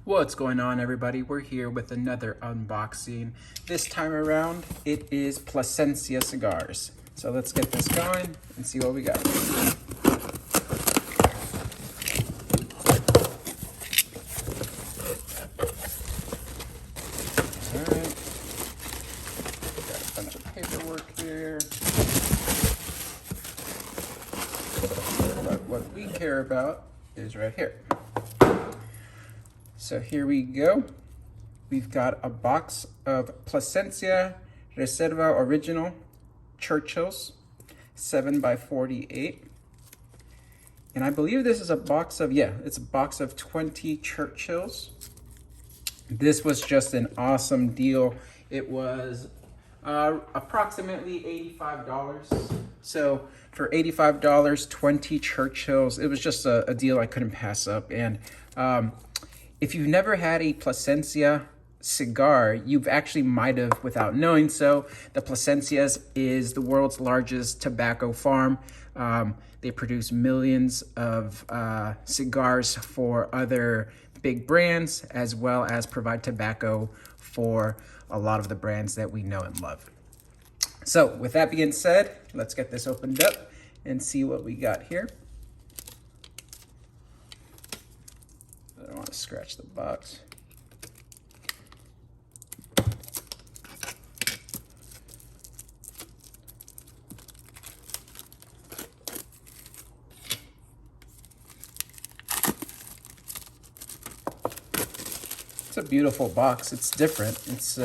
What's going on, everybody? We're here with another unboxing. This time around, it is Plasencia Cigars. So let's get this going and see what we got. All right. Got a bunch of paperwork here. But what we care about is right here. So here we go. We've got a box of Plasencia Reserva Original Churchills, 7x48. And I believe this is a box of, it's a box of 20 Churchills. This was just an awesome deal. It was approximately $85. So for $85, 20 Churchills, it was just a deal I couldn't pass up. And if you've never had a Plasencia cigar, you've actually might have without knowing so. The Plasencias is the world's largest tobacco farm. They produce millions of cigars for other big brands, as well as provide tobacco for a lot of the brands that we know and love. So with that being said, let's get this opened up and see what we got here. I don't want to scratch the box. It's a beautiful box. It's different. It's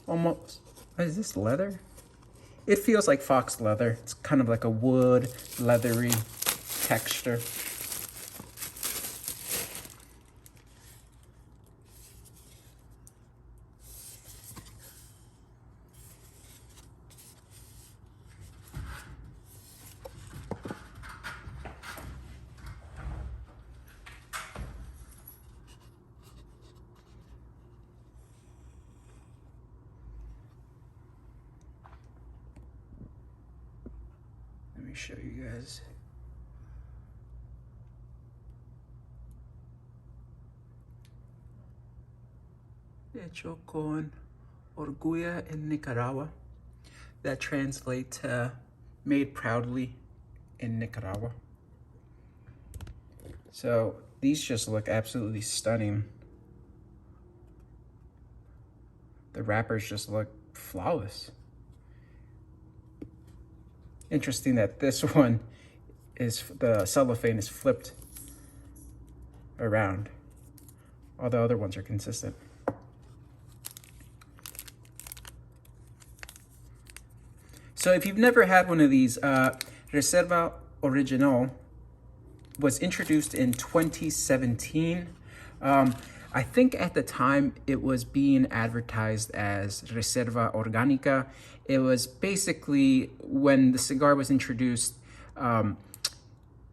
almost, what is this, leather? It feels like fox leather. It's kind of like a wood, leathery texture. Let me show you guys. Hecho con orgullo en Nicaragua. That translates to made proudly in Nicaragua. So these just look absolutely stunning. The wrappers just look flawless. Interesting that this one is, the cellophane is flipped around. All the other ones are consistent. So if you've never had one of these, Reserva Original was introduced in 2017. I think at the time it was being advertised as Reserva Orgánica. It was basically, when the cigar was introduced,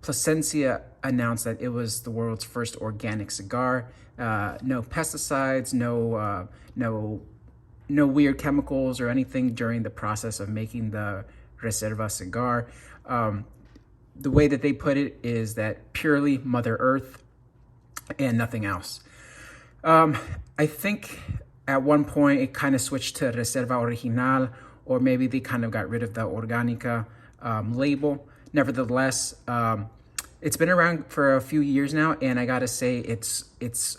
Plasencia announced that it was the world's first organic cigar. No pesticides, no weird chemicals or anything during the process of making the Reserva cigar. The way that they put it is that purely Mother Earth and nothing else. I think at one point it kind of switched to Reserva Original, or maybe they kind of got rid of the Orgánica label. Nevertheless, it's been around for a few years now, and I gotta say it's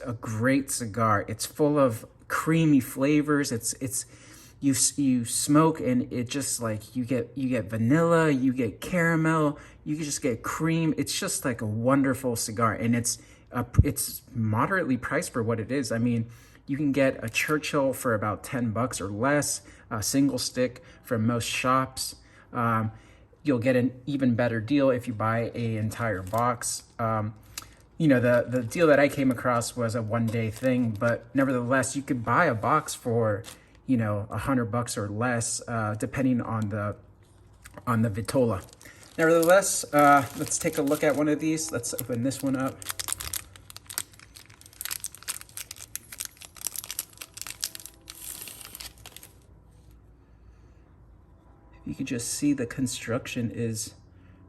a great cigar. It's full of creamy flavors. You smoke and it just like you get vanilla, you get caramel, you can just get cream. It's just like a wonderful cigar, and it's moderately priced for what it is. I mean, you can get a Churchill for about $10 or less, a single stick from most shops. You'll get an even better deal if you buy an entire box. You know, the deal that I came across was a one-day thing, but nevertheless, you could buy a box for, you know, $100 or less, depending on the vitola. Nevertheless, let's take a look at one of these. Let's open this one up. You can just see the construction is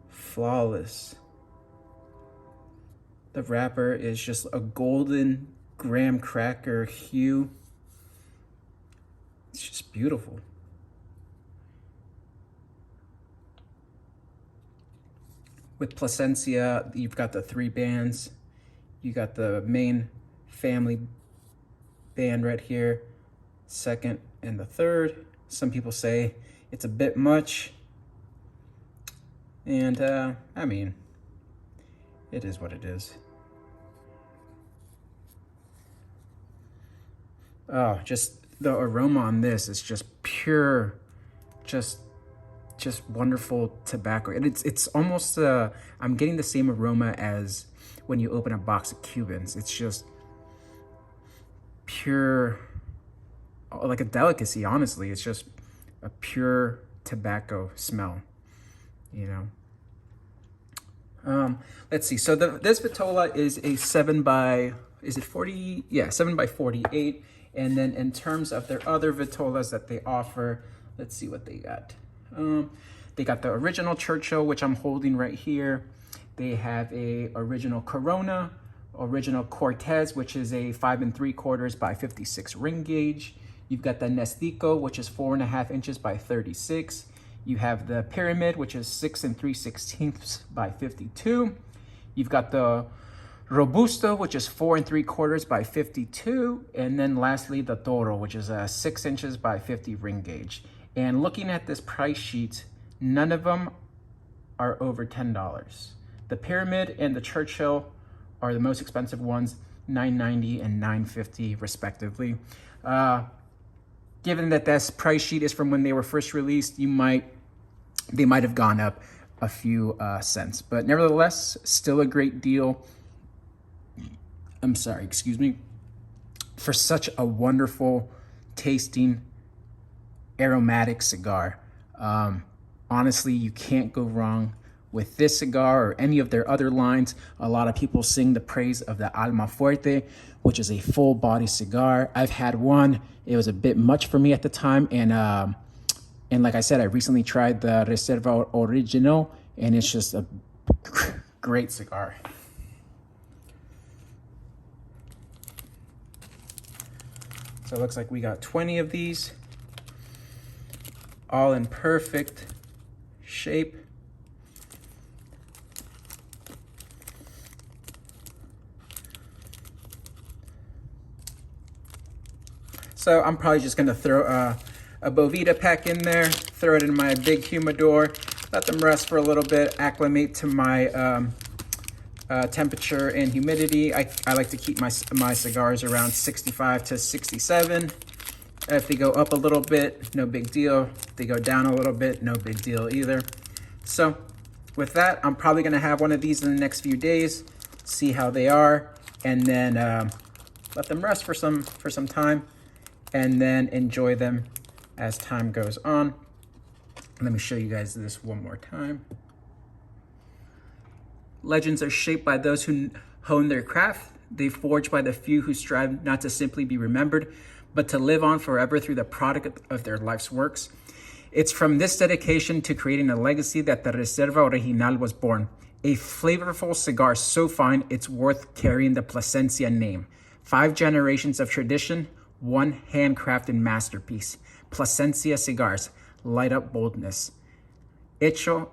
flawless. The wrapper is just a golden graham cracker hue. It's just beautiful. With Plasencia, you've got the 3 bands. You got the main family band right here, second and the third. Some people say it's a bit much. And I mean, it is what it is. Oh, just the aroma on this is just pure, just wonderful tobacco. And it's almost, I'm getting the same aroma as when you open a box of Cubans. It's just pure, like a delicacy, honestly. It's just a pure tobacco smell, you know. Let's see. So this Vitola is a 7 by, is it 40? Yeah, 7 by 48. And then in terms of their other Vitolas that they offer, let's see what they got. They got the original Churchill, which I'm holding right here. They have a original Corona, original Cortez, which is a 5 3/4 by 56 ring gauge. You've got the Nestico, which is 4.5 inches by 36. You have the Pyramid, which is 6 3/16 by 52. You've got the Robusto, which is 4 3/4 by 52. And then lastly, the Toro, which is a 6 inches by 50 ring gauge. And looking at this price sheet, none of them are over $10. The Pyramid and the Churchill are the most expensive ones, $9.90 and $9.50 respectively. Given that this price sheet is from when they were first released, they might have gone up a few cents, but nevertheless, still a great deal. I'm sorry, excuse me, for such a wonderful tasting aromatic cigar. Honestly, you can't go wrong with this cigar or any of their other lines. A lot of people sing the praise of the Alma Fuerte, which is a full body cigar. I've had one. It was a bit much for me at the time. And like I said, I recently tried the Reserva Original, and it's just a great cigar. So it looks like we got 20 of these, all in perfect shape. So I'm probably just gonna throw a Bovita pack in there, throw it in my big humidor, let them rest for a little bit, acclimate to my temperature and humidity. I like to keep my cigars around 65 to 67. If they go up a little bit, no big deal. If they go down a little bit, no big deal either. So with that, I'm probably gonna have one of these in the next few days, see how they are, and then let them rest for some time, and then enjoy them as time goes on. Let me show you guys this one more time. Legends are shaped by those who hone their craft. They forge by the few who strive not to simply be remembered, but to live on forever through the product of their life's works. It's from this dedication to creating a legacy that the Reserva Original was born. A flavorful cigar so fine, it's worth carrying the Plasencia name. 5 generations of tradition, 1 handcrafted masterpiece. Plasencia Cigars, light up boldness. Hecho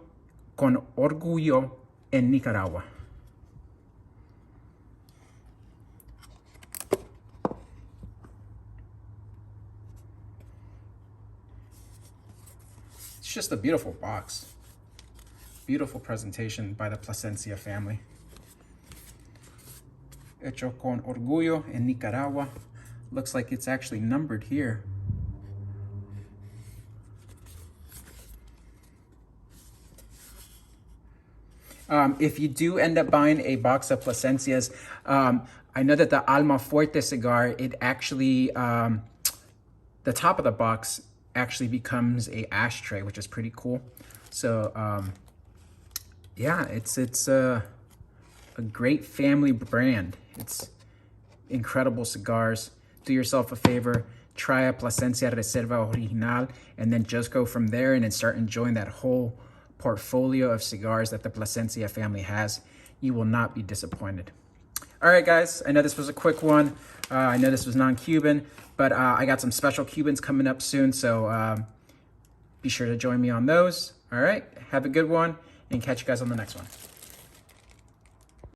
con orgullo en Nicaragua. It's just a beautiful box. Beautiful presentation by the Plasencia family. Hecho con orgullo en Nicaragua. Looks like it's actually numbered here. If you do end up buying a box of Plasencias, I know that the Alma Fuerte cigar, it actually, the top of the box actually becomes a ashtray, which is pretty cool. So yeah, it's a great family brand. It's incredible cigars. Do yourself a favor, try a Plasencia Reserva Original, and then just go from there and then start enjoying that whole portfolio of cigars that the Plasencia family has. You will not be disappointed. All right, guys, I know this was a quick one. I know this was non-Cuban, but I got some special Cubans coming up soon, so be sure to join me on those. All right, have a good one, and catch you guys on the next one.